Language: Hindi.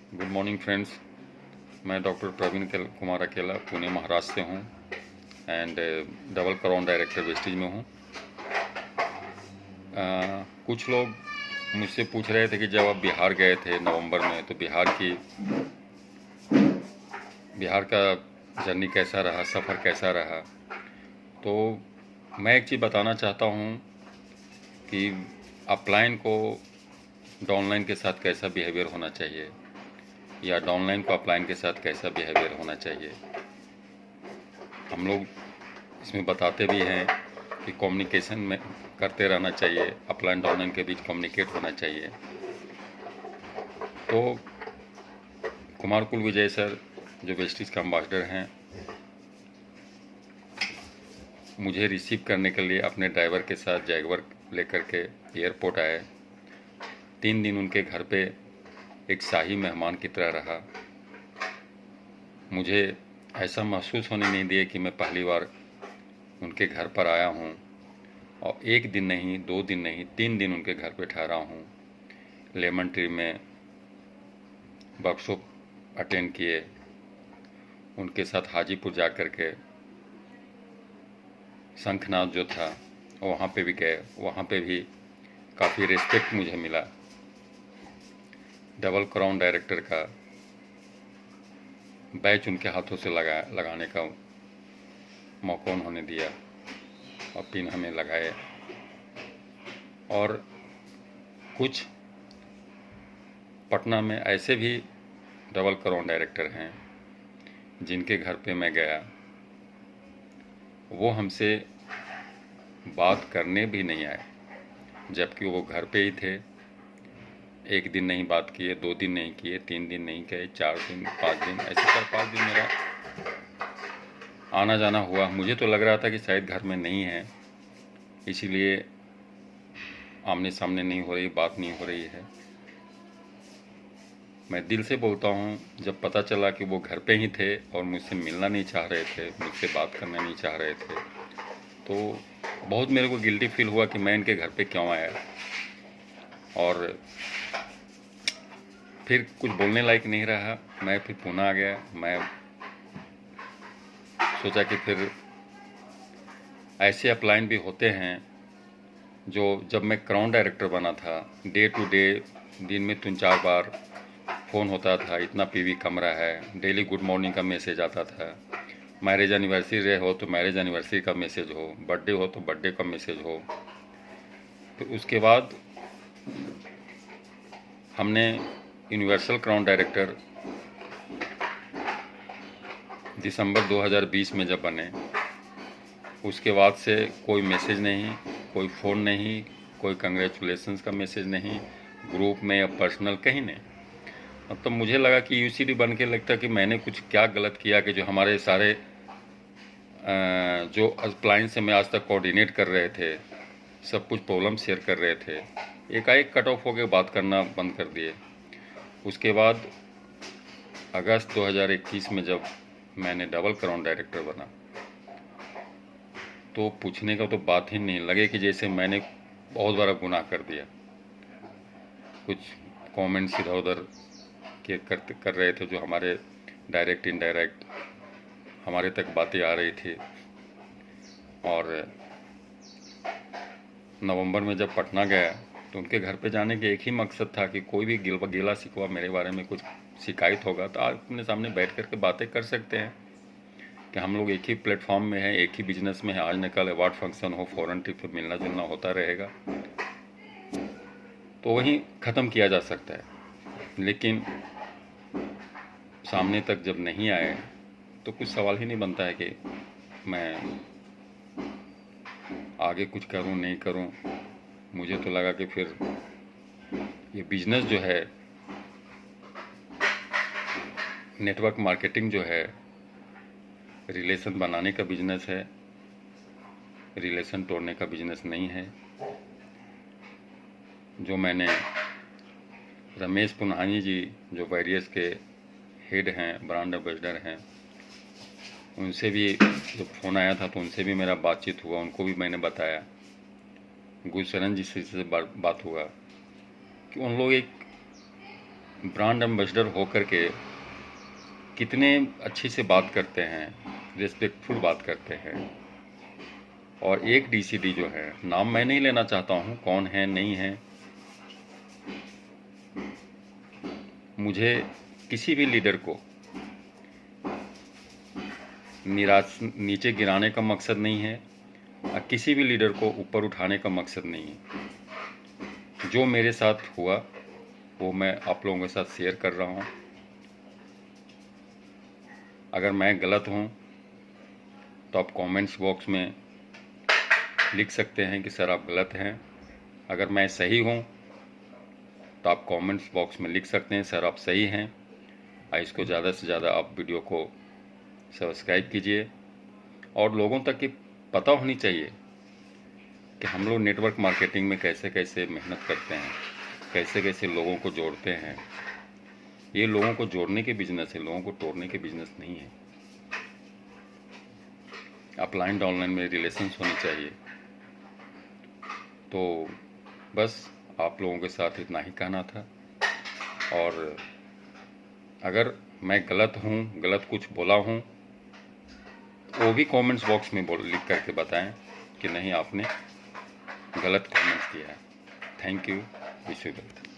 Good morning friends. मैं डॉक्टर प्रवीण कुमार अकेला पुणे महाराष्ट्र से हूँ and double crown director Vestige में हूँ। कुछ लोग मुझसे पूछ रहे थे कि जब आप बिहार गए थे नवंबर में तो बिहार का जर्नी कैसा रहा, सफ़र कैसा रहा। तो मैं एक चीज़ बताना चाहता हूँ कि अपलाइन को डाउनलाइन के साथ कैसा बिहेवियर होना चाहिए या डाउनलाइन को अपलाइन के साथ कैसा बिहेवियर होना चाहिए। हम लोग इसमें बताते भी हैं कि कम्युनिकेशन में करते रहना चाहिए, अपलाइन डाउनलाइन के बीच कम्युनिकेट होना चाहिए। तो कुमार कुल विजय सर जो वेस्टीज का एम्बेसडर हैं, मुझे रिसीव करने के लिए अपने ड्राइवर के साथ जैगवर लेकर के एयरपोर्ट आए। 3 दिन उनके घर पे एक शाही मेहमान की तरह रहा। मुझे ऐसा महसूस होने नहीं दिया कि मैं पहली बार उनके घर पर आया हूँ और 1 दिन नहीं, 2 दिन नहीं, 3 दिन उनके घर पे ठहरा हूँ। लेमन ट्री में वर्कशॉप अटेंड किए, उनके साथ हाजीपुर जा कर के शंखनाद जो था वहाँ पे भी गए। वहाँ पे भी काफ़ी रिस्पेक्ट मुझे मिला। डबल क्राउन डायरेक्टर का बैच उनके हाथों से लगाने का मौका उन्होंने दिया और पिन हमें लगाए। और कुछ पटना में ऐसे भी डबल क्राउन डायरेक्टर हैं जिनके घर पे मैं गया, वो हमसे बात करने भी नहीं आए, जबकि वो घर पे ही थे। 1 दिन नहीं बात किए, 2 दिन नहीं किए, 3 दिन नहीं गए, 4 दिन, 5 दिन, ऐसे 4-5 दिन मेरा आना जाना हुआ। मुझे तो लग रहा था कि शायद घर में नहीं है, इसीलिए आमने सामने नहीं हो रही, बात नहीं हो रही है। मैं दिल से बोलता हूँ, जब पता चला कि वो घर पे ही थे और मुझसे मिलना नहीं चाह रहे थे, मुझसे बात करना नहीं चाह रहे थे, तो बहुत मेरे को गिल्टी फील हुआ कि मैं इनके घर पे क्यों आया। और फिर कुछ बोलने लायक नहीं रहा। मैं फिर पुणे आ गया। मैं सोचा कि फिर ऐसे अपलाइन भी होते हैं जो, जब मैं क्राउन डायरेक्टर बना था, डे टू डे दिन में 3-4 बार फ़ोन होता था, इतना पीवी कमरा है, डेली गुड मॉर्निंग का मैसेज आता था, मैरिज एनिवर्सरी हो तो मैरिज एनिवर्सरी का मैसेज हो, बर्थडे हो तो बर्थडे का मैसेज हो। तो उसके बाद हमने यूनिवर्सल क्राउन डायरेक्टर दिसंबर 2020 में जब बने, उसके बाद से कोई मैसेज नहीं, कोई फ़ोन नहीं, कोई कंग्रेचुलेशंस का मैसेज नहीं, ग्रुप में या पर्सनल कहीं नहीं। अब तो मुझे लगा कि यूसीडी बन के लगता कि मैंने कुछ क्या गलत किया कि जो हमारे सारे जो क्लाइंट से मैं आज तक कोऑर्डिनेट कर रहे थे, सब कुछ प्रॉब्लम शेयर कर रहे थे, एकाएक कट ऑफ हो के बात करना बंद कर दिए। उसके बाद अगस्त 2021 में जब मैंने डबल क्राउन डायरेक्टर बना, तो पूछने का तो बात ही नहीं, लगे कि जैसे मैंने बहुत बड़ा गुनाह कर दिया। कुछ कमेंट्स इधर उधर के कर रहे थे जो हमारे डायरेक्ट इनडायरेक्ट हमारे तक बातें आ रही थी। और नवंबर में जब पटना गया तो उनके घर पे जाने के एक ही मकसद था कि कोई भी गिला शिकवा मेरे बारे में कुछ शिकायत होगा तो आप अपने सामने बैठ कर के बातें कर सकते हैं कि हम लोग एक ही प्लेटफॉर्म में हैं, एक ही बिजनेस में हैं। आज न कल अवार्ड फंक्शन हो, फॉरेन ट्रिप पर मिलना जुलना होता रहेगा, तो वहीं ख़त्म किया जा सकता है। लेकिन सामने तक जब नहीं आए तो कुछ सवाल ही नहीं बनता है कि मैं आगे कुछ करूं नहीं करूं। मुझे तो लगा कि फिर ये बिजनेस जो है, नेटवर्क मार्केटिंग जो है, रिलेशन बनाने का बिजनेस है, रिलेशन तोड़ने का बिजनेस नहीं है। जो मैंने रमेश पुन्हानी जी जो वेरियस के हेड हैं, ब्रांड एम्बेसडर हैं, उनसे भी जब फ़ोन आया था तो उनसे भी मेरा बातचीत हुआ, उनको भी मैंने बताया। गुरशरण जी से बात हुआ कि उन लोग एक ब्रांड एम्बेसडर होकर के कितने अच्छे से बात करते हैं, रिस्पेक्टफुल बात करते हैं। और एक डीसीडी जो है, नाम मैं नहीं लेना चाहता हूँ, कौन है नहीं है, मुझे किसी भी लीडर को नीचे गिराने का मकसद नहीं है और किसी भी लीडर को ऊपर उठाने का मकसद नहीं है। जो मेरे साथ हुआ वो मैं आप लोगों के साथ शेयर कर रहा हूँ। अगर मैं गलत हूँ तो आप कमेंट्स बॉक्स में लिख सकते हैं कि सर आप गलत हैं। अगर मैं सही हूँ तो आप कमेंट्स बॉक्स में लिख सकते हैं सर आप सही हैं। और इसको ज़्यादा से ज़्यादा आप वीडियो को सब्सक्राइब कीजिए और लोगों तक ये पता होनी चाहिए कि हम लोग नेटवर्क मार्केटिंग में कैसे कैसे मेहनत करते हैं, कैसे कैसे लोगों को जोड़ते हैं। ये लोगों को जोड़ने के बिजनेस है, लोगों को तोड़ने के बिजनेस नहीं है। अपलाइन डाउनलाइन में रिलेशंस होनी चाहिए। तो बस आप लोगों के साथ इतना ही कहना था। और अगर मैं गलत हूँ, गलत कुछ बोला हूँ, वो भी कमेंट्स बॉक्स में लिख करके बताएं कि नहीं आपने गलत कमेंट्स किया है। Thank you. Wish you well.